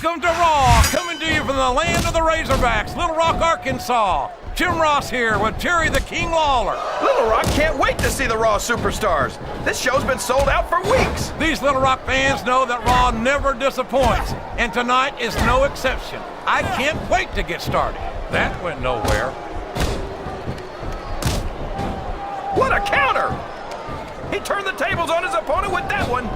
Welcome to Raw, coming to you from the land of the Razorbacks, Little Rock, Arkansas. Jim Ross here with Jerry the King Lawler. Little Rock can't wait to see the Raw Superstars. This show's been sold out for weeks. These Little Rock fans know that Raw never disappoints, and tonight is no exception. I can't wait to get started. That went nowhere. What a counter! He turned the tables on his opponent with that one.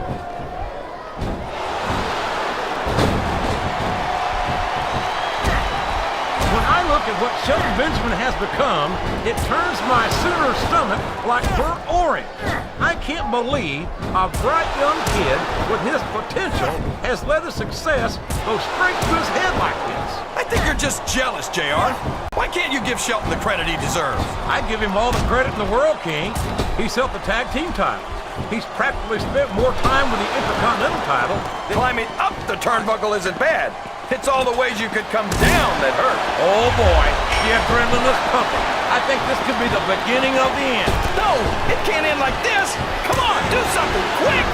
When I look at what Shelton Benjamin has become, it turns my Sooner stomach like burnt orange. I can't believe a bright young kid with his potential has led to success go straight to his head like this. I think you're just jealous, JR. Why can't you give Shelton the credit he deserves? I give him all the credit in the world, King. He's held the tag team title. He's practically spent more time with the Intercontinental title than... Climbing up the turnbuckle isn't bad. It's all the ways you could come down that hurt. Oh boy, the adrenaline is pumping. I think this could be the beginning of the end. No, it can't end like this. Come on, do something quick.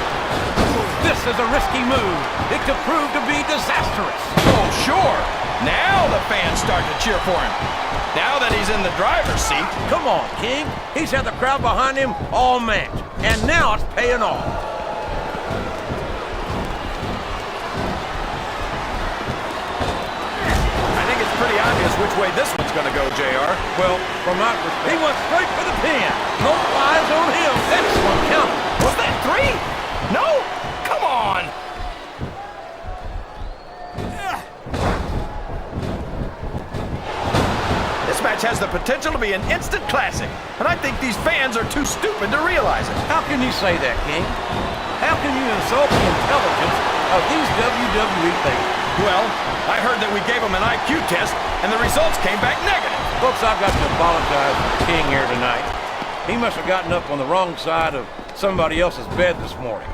This is a risky move. It could prove to be disastrous. Oh, sure. Now the fans start to cheer for him. Now that he's in the driver's seat. Come on, King. He's had the crowd behind him all match, and now it's paying off. Pretty obvious which way this one's gonna go, JR. Well, from my perspective, he went straight for the pin. No eyes on him. That's one count. Was that 3? No? Come on! This match has the potential to be an instant classic, and I think these fans are too stupid to realize it. How can you say that, King? How can you insult the intelligence of these WWE fans? Well, I heard that we gave him an IQ test, and the results came back negative. Folks, I've got to apologize to the King here tonight. He must have gotten up on the wrong side of somebody else's bed this morning.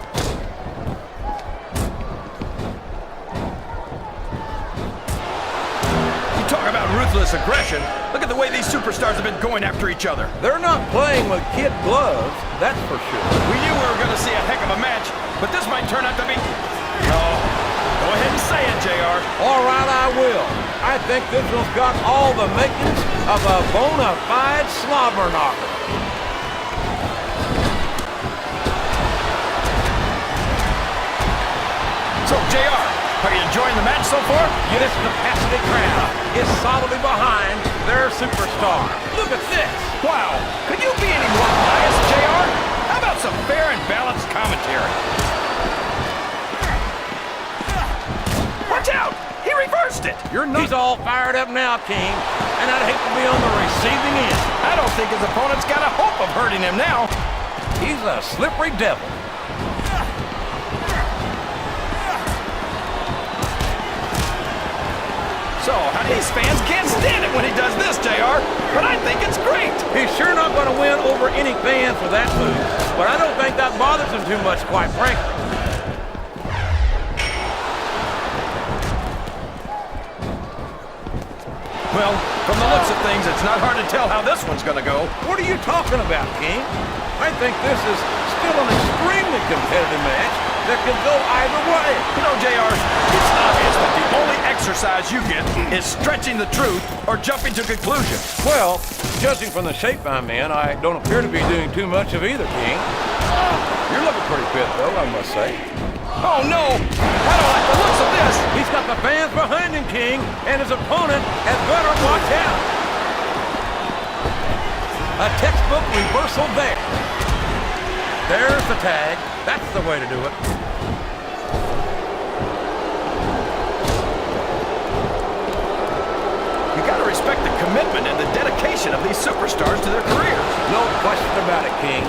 You talk about ruthless aggression. Look at the way these superstars have been going after each other. They're not playing with kid gloves, that's for sure. We knew we were going to see a heck of a match, but this might turn out to be... Go ahead and say it, JR. All right, I will. I think this one's got all the makings of a bona fide slobber knocker. So, JR, are you enjoying the match so far? This capacity crowd is solidly behind their superstar. Look at this. Wow. Could you be any more biased, JR? How about some fair and balanced commentary? Watch out! He reversed it! He's all fired up now, King, and I'd hate to be on the receiving end. I don't think his opponent's got a hope of hurting him now. He's a slippery devil. So, these fans can't stand it when he does this, JR, but I think it's great. He's sure not going to win over any fans for that move, but I don't think that bothers him too much, quite frankly. Well, from the looks of things, it's not hard to tell how this one's gonna go. What are you talking about, King? I think this is still an extremely competitive match that could go either way. You know, JR, it's obvious that the only exercise you get is stretching the truth or jumping to conclusions. Well, judging from the shape I'm in, I don't appear to be doing too much of either, King. You're looking pretty fit, though, I must say. Oh, no! I don't like the looks of this! He's got the fans behind him, King, and his opponent had better watch out. A textbook reversal there. There's the tag. That's the way to do it. You gotta respect the commitment and the dedication of these superstars to their careers. No question about it, King.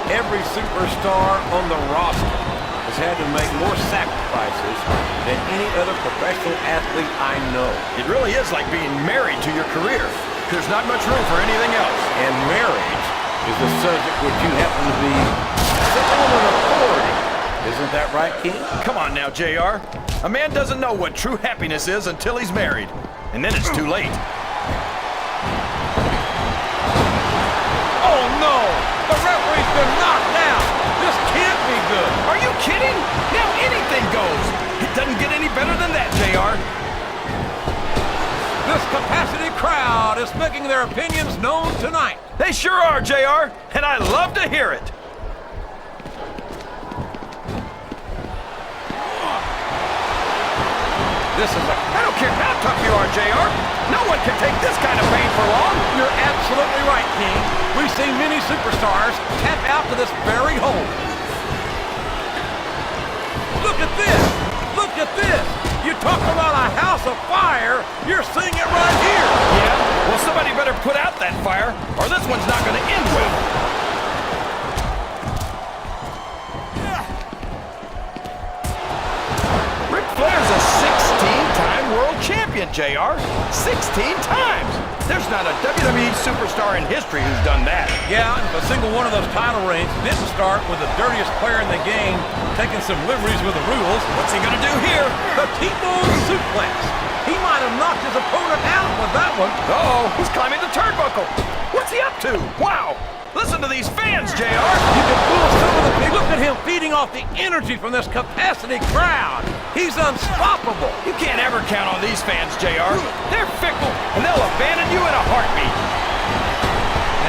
Every superstar on the roster has had to make more sacrifices than any other professional athlete I know. It really is like being married to your career. There's not much room for anything else. And marriage is a subject which you happen to be something of an authority. Isn't that right, King? Come on now, JR. A man doesn't know what true happiness is until he's married. And then it's too late. Oh, no! The referee's been knocked out! This can't be good! Are you kidding? Now anything goes! It doesn't get any better than that, JR. is making their opinions known tonight. They sure are, JR, and I love to hear it. I don't care how tough you are, JR. No one can take this kind of pain for long. You're absolutely right, King. We've seen many superstars tap out to this very hole. Look at this! Look at this! You talk about a house of fire, you're seeing it right here! Yeah? Well, somebody better put out that fire, or this one's not going to end well. Ric Flair's a 16-time world champion, JR. 16 times! There's not a WWE superstar in history who's done that. Yeah, and if a single one of those title reigns didn't start with the dirtiest player in the game taking some liberties with the rules. What's he going to do here? The T-bone suplex. He might have knocked his opponent out with that one. Uh-oh, he's climbing the turnbuckle. What's he up to? Wow! Listen to these fans, JR. You can fool some of the people. Look at him feeding off the energy from this capacity crowd. He's unstoppable. You can't ever count on these fans, JR. They're fickle, and they'll abandon you in a heartbeat.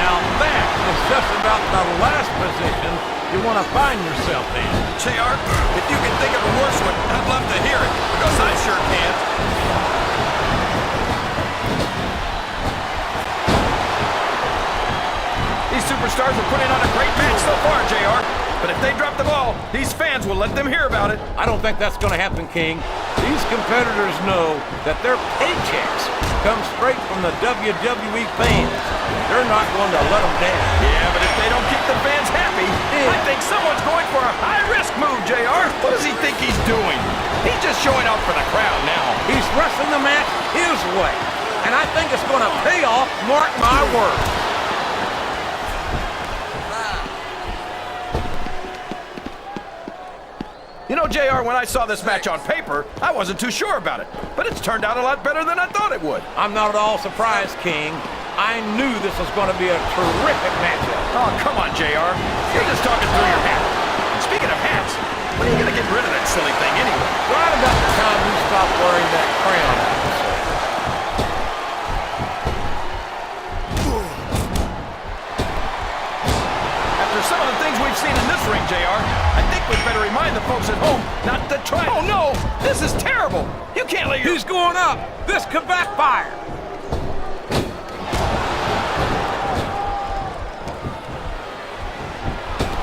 Now that is just about the last position you want to find yourself in. JR, if you can think of a worse one, I'd love to hear it, because I sure can't. These superstars are putting on a great match so far, JR. But if they drop the ball, these fans will let them hear about it. I don't think that's going to happen, King. These competitors know that their paychecks come straight from the WWE fans. They're not going to let them down. Yeah, but if they don't keep the fans happy, I think someone's going for a high-risk move, JR. What does he think he's doing? He's just showing off for the crowd now. He's wrestling the match his way. And I think it's going to pay off, mark my words. You know, JR, when I saw this match on paper, I wasn't too sure about it. But it's turned out a lot better than I thought it would. I'm not at all surprised, King. I knew this was going to be a terrific matchup. Oh, come on, JR. You're just talking through your hat. And speaking of hats, when are you going to get rid of that silly thing anyway? Right about the time you stop wearing that crown. After some of the things we've seen in this ring, JR, I think we'd better remind the folks at home not to try. Oh, no! This is terrible! You can't let your... He's going up! This could backfire!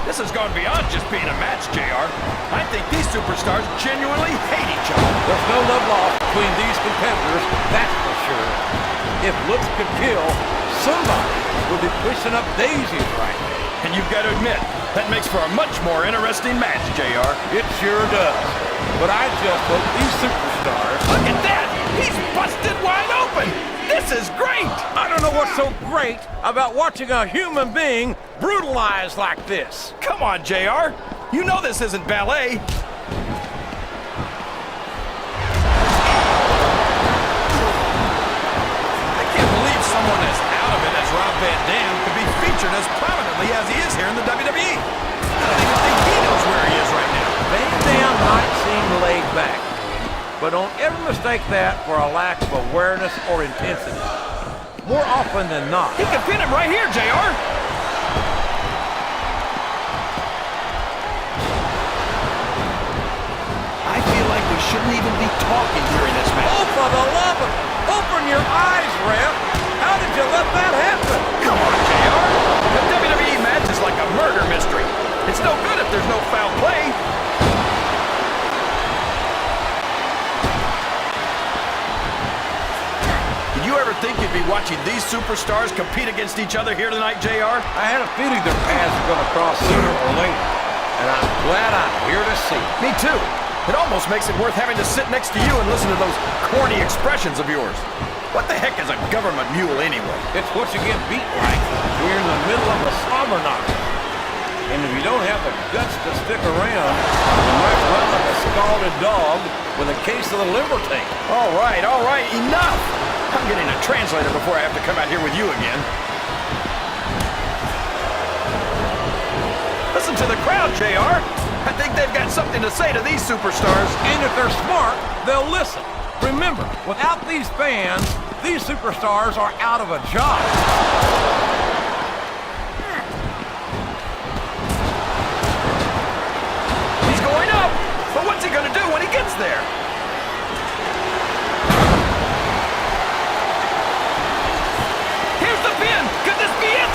This has gone beyond just being a match, JR. I think these superstars genuinely hate each other. There's no love lost between these competitors, that's for sure. If looks could kill, somebody would be pushing up daisies right now. And you've got to admit, that makes for a much more interesting match, JR. It sure does. But I just hope these superstars... Look at that! He's busted wide open! This is great! I don't know what's so great about watching a human being brutalized like this. Come on, JR. You know this isn't ballet. I can't believe someone as out of it as Rob Van Dam could be featured as prominently as he is here in the WWE. I don't even think he knows where he is right now. Van Dam might seem laid back, but don't ever mistake that for a lack of awareness or intensity. More often than not. He could pin him right here, JR. I feel like we shouldn't even be talking during this match. Oh, for the love of... Open your eyes, Ref. How did you let that happen? Come on, JR. The WWE match is like a murder mystery. It's no good if there's no foul play. Did you ever think you'd be watching these superstars compete against each other here tonight, JR? I had a feeling their paths were going to cross sooner or later, and I'm glad I'm here to see it. Me too. It almost makes it worth having to sit next to you and listen to those corny expressions of yours. What the heck is a government mule anyway? It's what you get beat like when you're in the middle of a summer night. And if you don't have the guts to stick around, you might run like a scalded dog with a case of the liver taint. All right, enough! I'm getting a translator before I have to come out here with you again. Listen to the crowd, JR. I think they've got something to say to these superstars. And if they're smart, they'll listen. Remember, without these fans, these superstars are out of a job. He's going up, but what's he gonna do when he gets there? Here's the pin. Could this be it?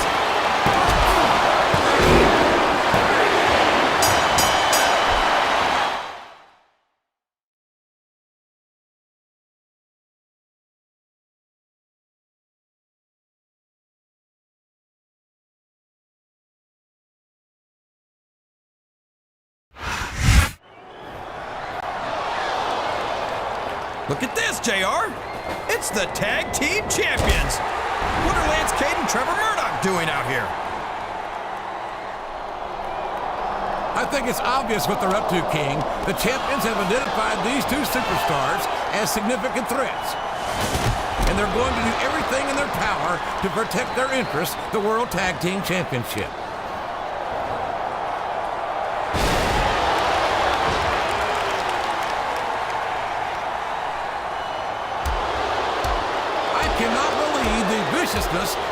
Look at this, JR. It's the Tag Team Champions. What are Lance Cade and Trevor Murdoch doing out here? I think it's obvious what they're up to, King. The champions have identified these two superstars as significant threats. And they're going to do everything in their power to protect their interests, the World Tag Team Championship.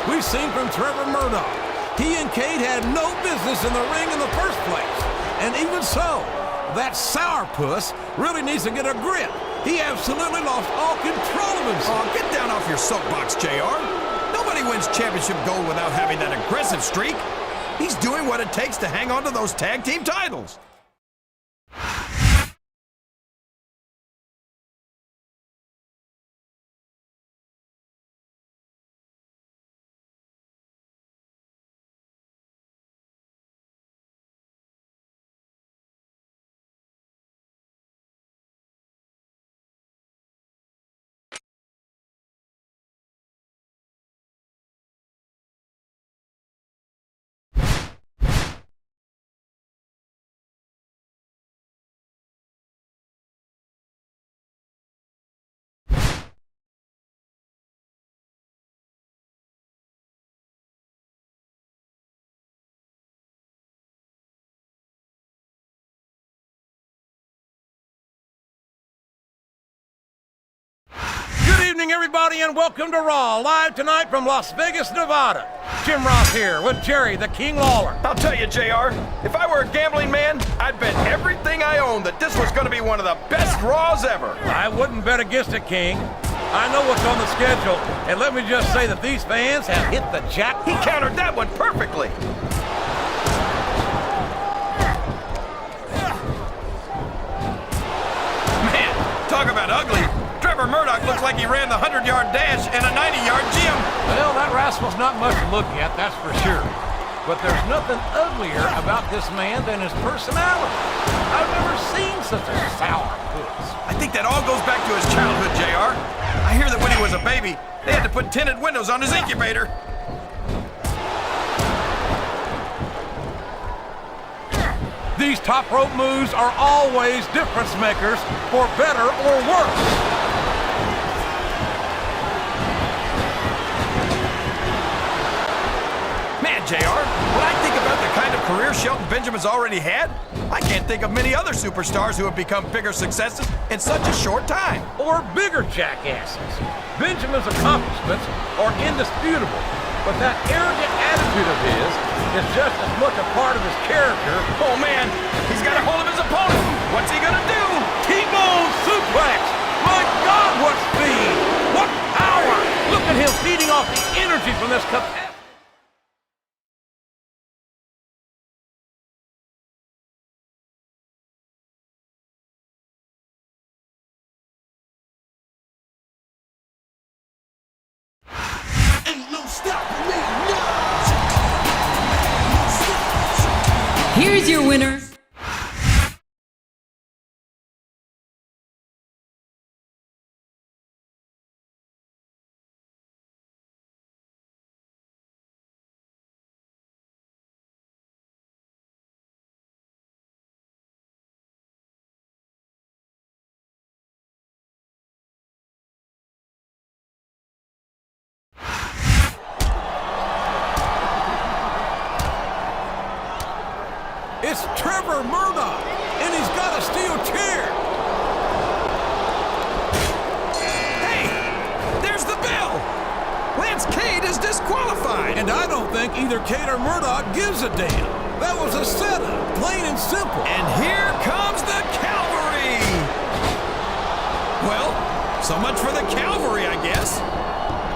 We've seen from Trevor Murdoch. He and Cade had no business in the ring in the first place. And even so, that sourpuss really needs to get a grip. He absolutely lost all control of himself. Oh, get down off your soapbox, JR. Nobody wins championship gold without having that aggressive streak. He's doing what it takes to hang on to those tag team titles. Good evening, everybody, and welcome to Raw, live tonight from Las Vegas, Nevada. Jim Ross here with Jerry the King Lawler. I'll tell you, JR, if I were a gambling man, I'd bet everything I own that this was going to be one of the best Raws ever. I wouldn't bet against it, King. I know what's on the schedule, and let me just say that these fans have hit the jackpot. He countered that one perfectly. Man, talk about ugly. Trevor Murdoch looks like he ran the 100-yard dash and a 90-yard gym. Well, that rascal's not much to look at, that's for sure. But there's nothing uglier about this man than his personality. I've never seen such a sourpuss. I think that all goes back to his childhood, JR. I hear that when he was a baby, they had to put tinted windows on his incubator. These top rope moves are always difference makers, for better or worse. JR, when I think about the kind of career Shelton Benjamin's already had, I can't think of many other superstars who have become bigger successes in such a short time. Or bigger jackasses. Benjamin's accomplishments are indisputable, but that arrogant attitude of his is just as much a part of his character. Oh man, he's got a hold of his opponent. What's he gonna do? T-bone suplex! My God, what speed! What power! Look at him feeding off the energy from this capacity. Here's your winner. It's Trevor Murdoch, and he's got a steel chair. Hey, there's the bell. don't think either Kate or Murdoch gives a damn. That was a setup, plain and simple. And here comes the cavalry! Well, so much for the cavalry, I guess.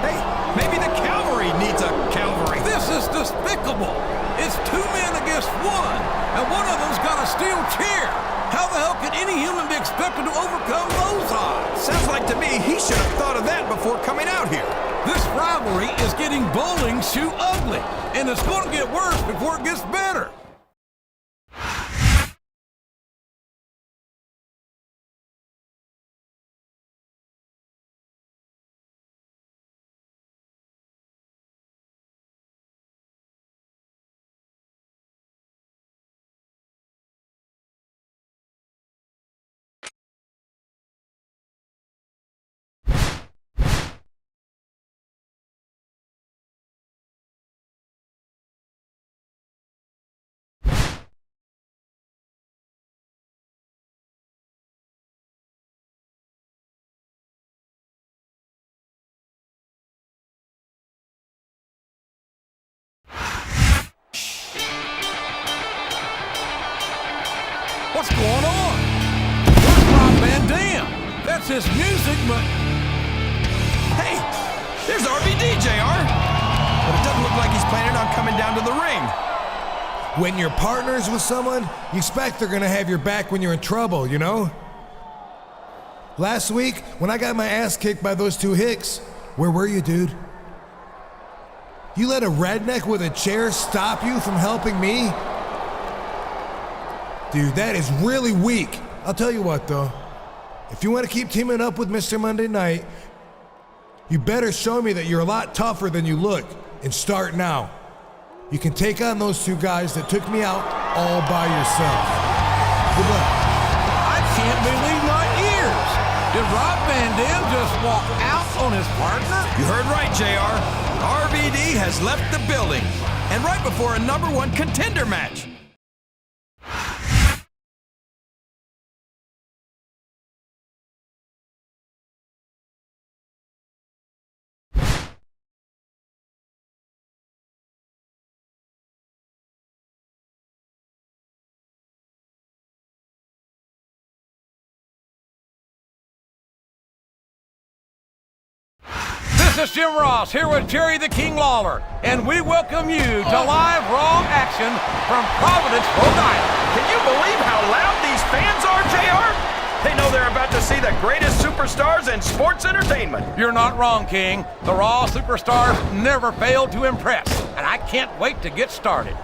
Hey, maybe the cavalry needs a cavalry. This is despicable. It's 2 men against 1, and one of them's got a steel chair. How the hell can any human be expected to overcome those odds? Sounds like to me he should have thought of that before coming out here. This rivalry is getting bowling shoe ugly, and it's going to get worse before it gets better. What's going on? Where's Rob Van Dam? That's his music, but... Hey, there's RVD, JR. But it doesn't look like he's planning on coming down to the ring. When you're partners with someone, you expect they're gonna have your back when you're in trouble, you know? Last week, when I got my ass kicked by those 2 hicks, where were you, dude? You let a redneck with a chair stop you from helping me? Dude, that is really weak. I'll tell you what, though. If you want to keep teaming up with Mr. Monday Night, you better show me that you're a lot tougher than you look, and start now. You can take on those 2 guys that took me out all by yourself. Good luck. I can't believe my ears. Did Rob Van Dam just walk out on his partner? You heard right, JR. RVD has left the building. And right before a #1 contender match. This is Jim Ross here with Jerry the King Lawler, and we welcome you to live Raw action from Providence, Rhode Island. Can you believe how loud these fans are, JR? They know they're about to see the greatest superstars in sports entertainment. You're not wrong, King. The Raw superstars never fail to impress, and I can't wait to get started.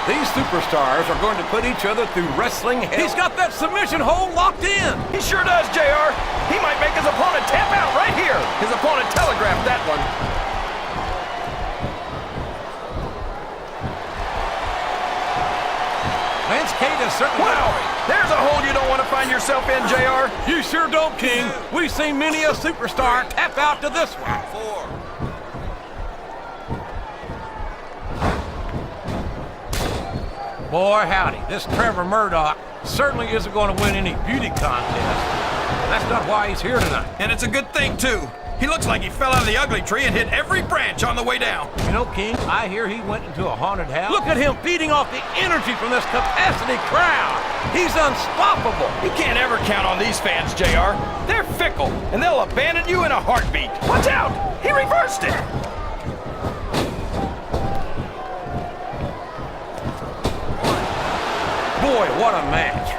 These superstars are going to put each other through wrestling hell. He's got that submission hold locked in. He sure does, JR. He might make his opponent tap out right here. His opponent telegraphed that one. Lance Cade is certainly... Wow! There's a hole you don't want to find yourself in, JR. You sure don't, King. We've seen many a superstar tap out to this one. 4. Boy, howdy, this Trevor Murdoch certainly isn't going to win any beauty contest. That's not why he's here tonight. And it's a good thing, too. He looks like he fell out of the ugly tree and hit every branch on the way down. You know, King, I hear he went into a haunted house. Look at him feeding off the energy from this capacity crowd. He's unstoppable. You can't ever count on these fans, JR. They're fickle, and they'll abandon you in a heartbeat. Watch out! He reversed it! Boy, what a match.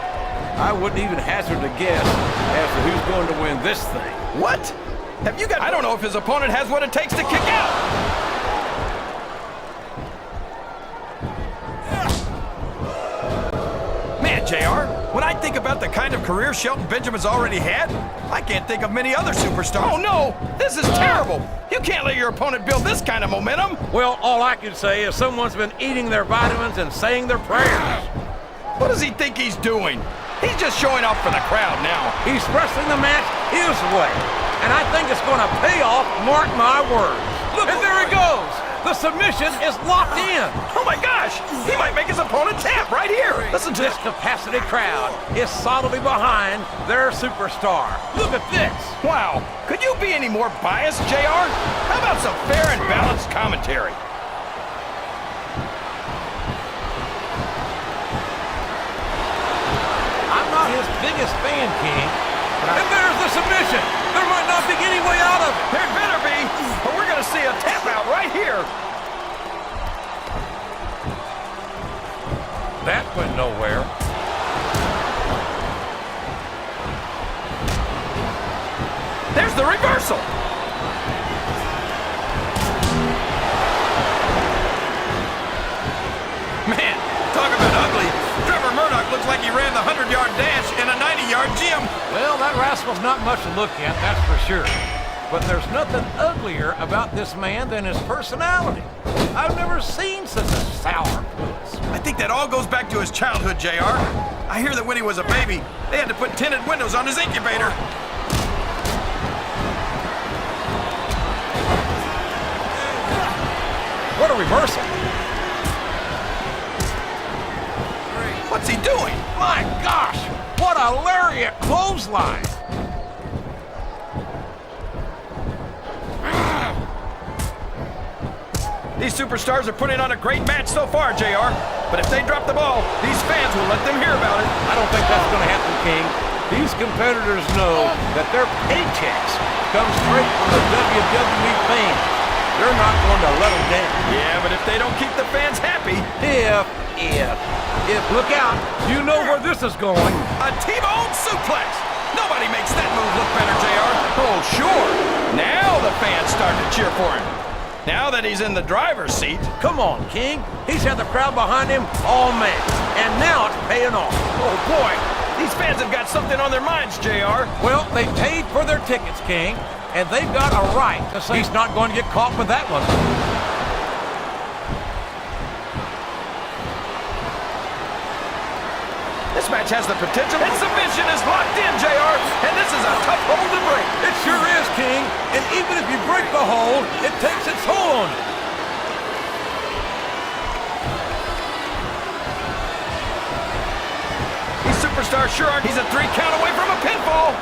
I wouldn't even hazard a guess as to who's going to win this thing. What? Have you got... I don't know if his opponent has what it takes to kick out. Man, JR, when I think about the kind of career Shelton Benjamin's already had, I can't think of many other superstars. Oh, no! This is terrible! You can't let your opponent build this kind of momentum. Well, all I can say is someone's been eating their vitamins and saying their prayers. What does he think he's doing? He's just showing off for the crowd now. He's wrestling the match his way, and I think it's going to pay off, mark my words. Look, and there he goes. The submission is locked in. Oh my gosh! He might make his opponent tap right here. Listen to This capacity crowd is solidly behind their superstar. Look at this. Wow, could you be any more biased, JR? How about some fair and balanced commentary? I'm not his biggest fan, King. And there's the submission. There might not be any way out of it. There better be, but we're gonna see a tap out right here. That went nowhere. There's the reversal. Man, talk about ugly. Trevor Murdoch looks like he ran the 100-yard dash in a 90-yard gym. Well, that rascal's not much to look at, that's for sure. But there's nothing uglier about this man than his personality. I've never seen such a sourpuss. I think that all goes back to his childhood, JR. I hear that when he was a baby, they had to put tinted windows on his incubator. What a reversal. What's he doing? My gosh, what a lariat clothesline. These superstars are putting on a great match so far, JR. But if they drop the ball, these fans will let them hear about it. I don't think that's going to happen, King. These competitors know that their paychecks come straight from the WWE fans. They're not going to let them down. Yeah, but if they don't keep the fans happy... If, look out, you know where this is going. A T-bone suplex! Nobody makes that move look better, JR. Oh, sure. Now the fans start to cheer for him. Now that he's in the driver's seat. Come on, King. He's had the crowd behind him all match, and now it's paying off. Oh, boy. These fans have got something on their minds, JR. Well, they paid for their tickets, King, and they've got a right to say he's not going to get caught with that one. This match has the potential, and submission is locked in, JR, and this is a tough hold to break. It sure is, King, and even if you break the hold, it takes its toll on you. These superstars sure are. He's a 3 count away from a pinfall.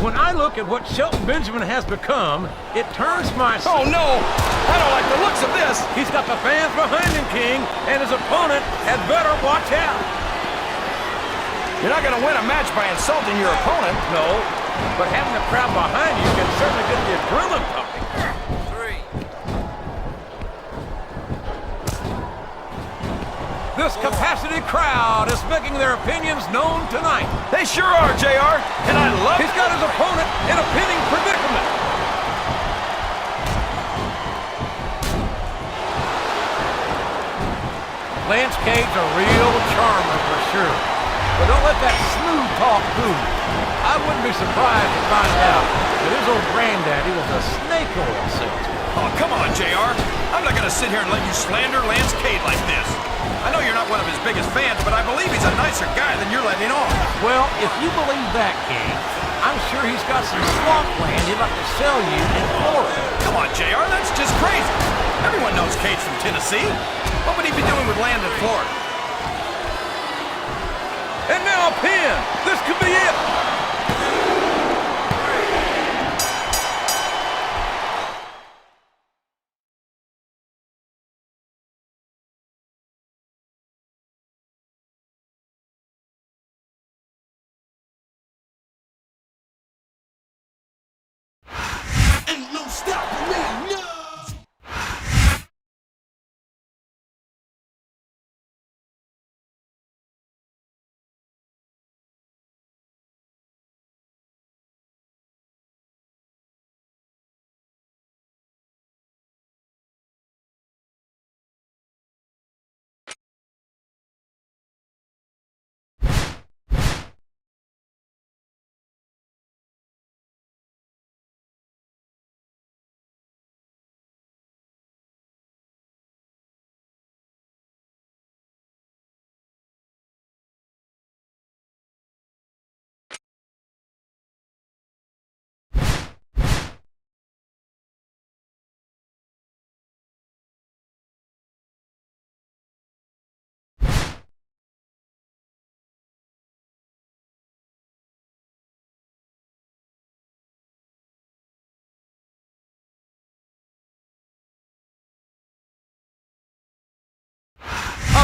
When I look at what Shelton Benjamin has become, it turns my... Oh, no! I don't like the looks of this. He's got the fans behind him, King, and his opponent had better watch out. You're not going to win a match by insulting your opponent. No, but having the crowd behind you can certainly get the adrenaline pumping. This capacity crowd is making their opinions known tonight. They sure are, JR, and I love it. He's got his opponent in a pinning predicament. Lance Cade's a real charmer for sure. But don't let that smooth talk fool you. I wouldn't be surprised to find out that his old granddaddy was a snake oil salesman. Oh, come on, JR. I'm not going to sit here and let you slander Lance Cade like this. I know you're not one of his biggest fans, but I believe he's a nicer guy than you're letting on. Well, if you believe that, King, I'm sure he's got some swamp land he'd like to sell you in Florida. Come on, JR, that's just crazy. Everyone knows Cade's from Tennessee. What would he be doing with land in Florida? And now a pin. This could be it.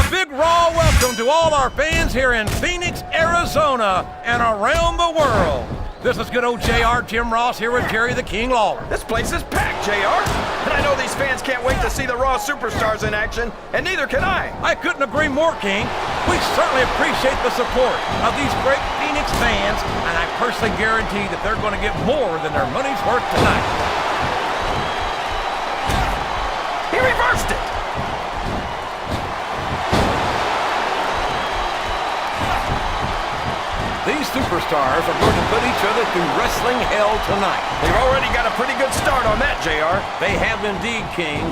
big raw welcome to all our fans here in Phoenix, Arizona, and around the world. This is good old JR, Jim Ross here with Jerry the King Lawler. This place is packed, JR. And I know these fans can't wait to see the Raw superstars in action, and neither can I. I couldn't agree more, King. We certainly appreciate the support of these great Phoenix fans, and I personally guarantee that they're going to get more than their money's worth tonight. He reversed it. These superstars are going to put each other through wrestling hell tonight. They've already got a pretty good start on that, JR. They have indeed, King.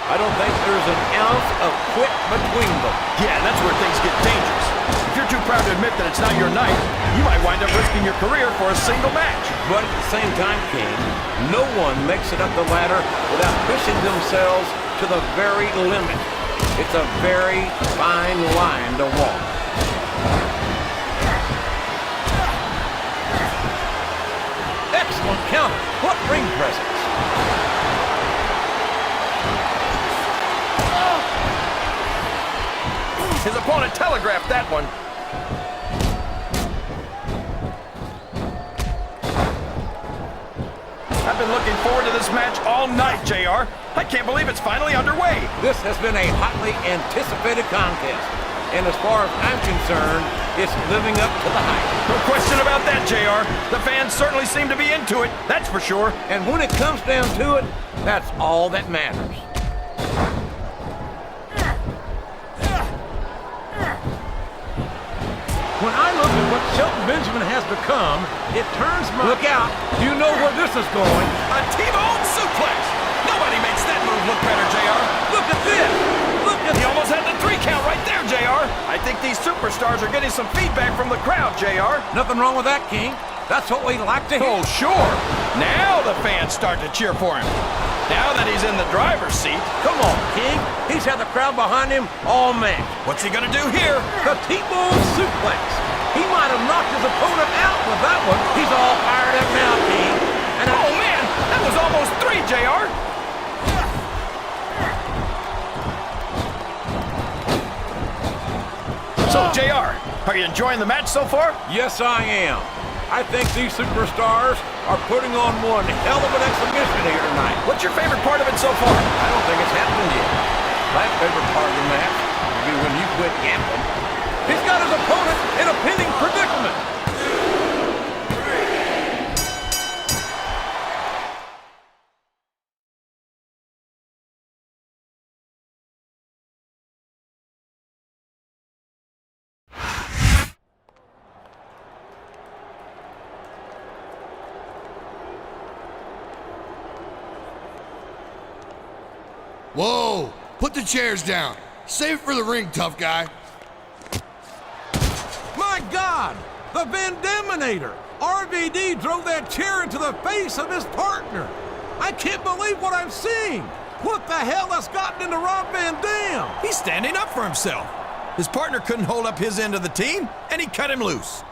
I don't think there's an ounce of quit between them. Yeah, that's where things get dangerous. If you're too proud to admit that it's not your night, you might wind up risking your career for a single match. But at the same time, King, no one makes it up the ladder without pushing themselves to the very limit. It's a very fine line to walk. Excellent counter. What ring presence. His opponent telegraphed that one. I've been looking forward to this match all night, JR. I can't believe it's finally underway. This has been a hotly anticipated contest. And as far as I'm concerned, it's living up to the hype. No question about that, JR. The fans certainly seem to be into it, that's for sure. And when it comes down to it, that's all that matters. When I look at what Shelton Benjamin has become, it turns my... Look out! You know where this is going. A T-bone suplex! Nobody makes that move look better, JR. Look at this! Look at... He almost had the 3 count right there, JR. I think these superstars are getting some feedback from the crowd, JR. Nothing wrong with that, King. That's what we like to hear. Oh, sure. Now the fans start to cheer for him. Now that he's in the driver's seat. Come on, King. He's had the crowd behind him all match. What's he gonna do here? The T-bone suplex. He might have knocked his opponent out with that one. He's all fired up now, King. And oh, man, that was almost 3, JR. So, JR, are you enjoying the match so far? Yes, I am. I think these superstars are putting on one hell of an exhibition here tonight. What's your favorite part of it so far? I don't think it's happened yet. My favorite part of the match will be when you quit gambling. He's got his opponent in a pinning predicament. Whoa! Put the chairs down. Save it for the ring, tough guy. My God! The Van Daminator! RVD drove that chair into the face of his partner. I can't believe what I'm seeing. What the hell has gotten into Rob Van Dam? He's standing up for himself. His partner couldn't hold up his end of the team, and he cut him loose.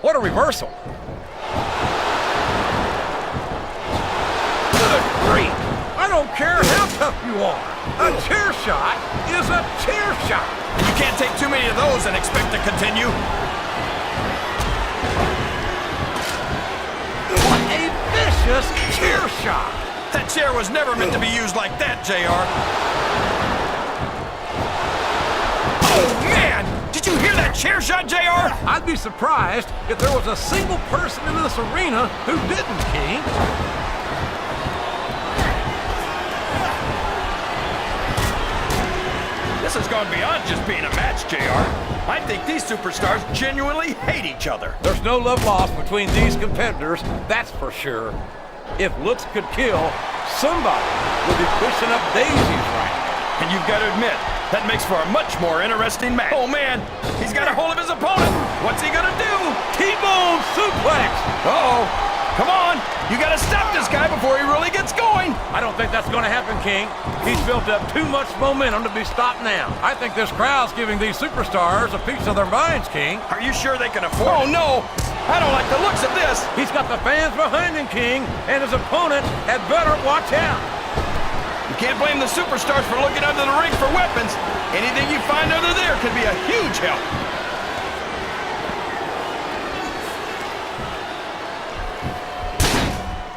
What a reversal. Good grief! I don't care how tough you are. A chair shot is a chair shot. And you can't take too many of those and expect to continue. What a vicious chair shot. That chair was never meant to be used like that, JR. Oh, man! Did you hear that chair shot, JR? I'd be surprised if there was a single person in this arena who didn't, King. This has gone beyond just being a match, JR. I think these superstars genuinely hate each other. There's no love lost between these competitors, that's for sure. If looks could kill, somebody would be pushing up daisies right now. And you've got to admit, that makes for a much more interesting match. Oh, man, he's got a hold of his opponent. What's he gonna do? T-bone suplex! Uh-oh. Come on, you gotta stop this guy before he really gets going. I don't think that's gonna happen, King. He's built up too much momentum to be stopped now. I think this crowd's giving these superstars a piece of their minds, King. Are you sure they can afford it? Oh, no, I don't like the looks of this. He's got the fans behind him, King, and his opponent had better watch out. You can't blame the superstars for looking under the ring for weapons. Anything you find under there could be a huge help.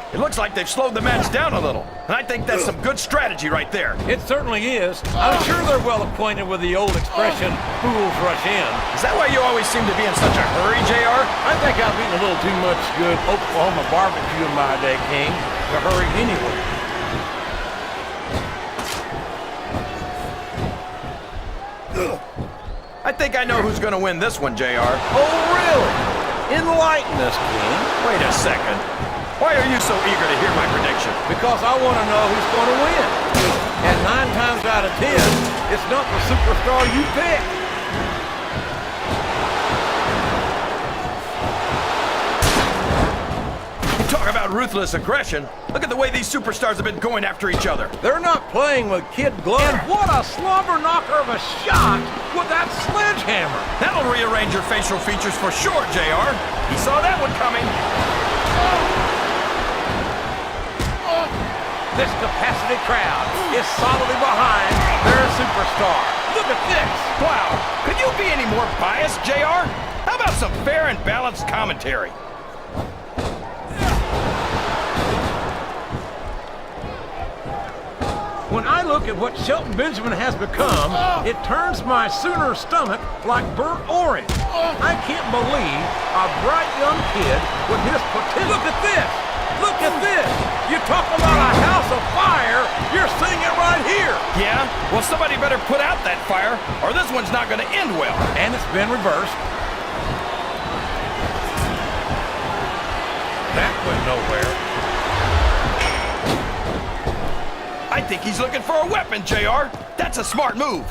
It looks like they've slowed the match down a little, and I think that's some good strategy right there. It certainly is. I'm sure they're well acquainted with the old expression, fools rush in. Is that why you always seem to be in such a hurry, JR? I think I've eaten a little too much good Oklahoma barbecue in my day, King, to hurry anywhere. I think I know who's going to win this one, JR. Oh, really? Enlighten us, King. Wait a second. Why are you so eager to hear my prediction? Because I want to know who's going to win. And 9 times out of 10, it's not the superstar you pick. Talk about ruthless aggression. Look at the way these superstars have been going after each other. They're not playing with kid gloves. And what a slobber knocker of a shot with that sledgehammer. That'll rearrange your facial features for sure, JR. He saw that one coming. This capacity crowd is solidly behind their superstar. Look at this. Wow. Could you be any more biased, JR? How about some fair and balanced commentary? When I look at what Shelton Benjamin has become, it turns my Sooner stomach like burnt orange. I can't believe a bright young kid with his potential. Look at this! Look at this! You talk about a house of fire, you're seeing it right here! Yeah? Well, somebody better put out that fire, or this one's not going to end well. And it's been reversed. That went nowhere. I think he's looking for a weapon, JR. That's a smart move.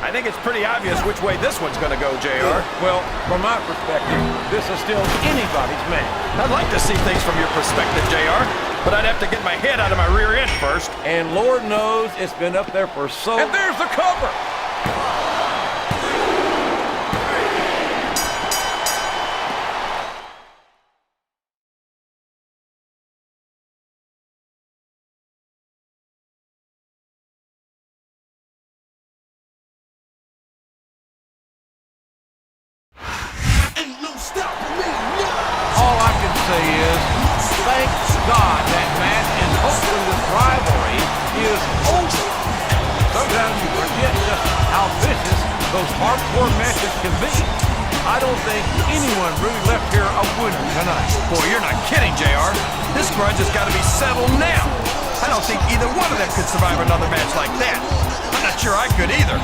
I think it's pretty obvious which way this one's going to go, JR. Well, from my perspective, this is still anybody's match. I'd like to see things from your perspective, JR, but I'd have to get my head out of my rear end first. And Lord knows it's been up there for so... And there's the cover! All I can say is, thank God that match, and hopefully this rivalry is over. Sometimes you forget just how vicious those hardcore matches can be. I don't think anyone really left here a winner tonight. Boy, you're not kidding, JR. This grudge has got to be settled now. I don't think either one of them could survive another match like that. I'm not sure I could either.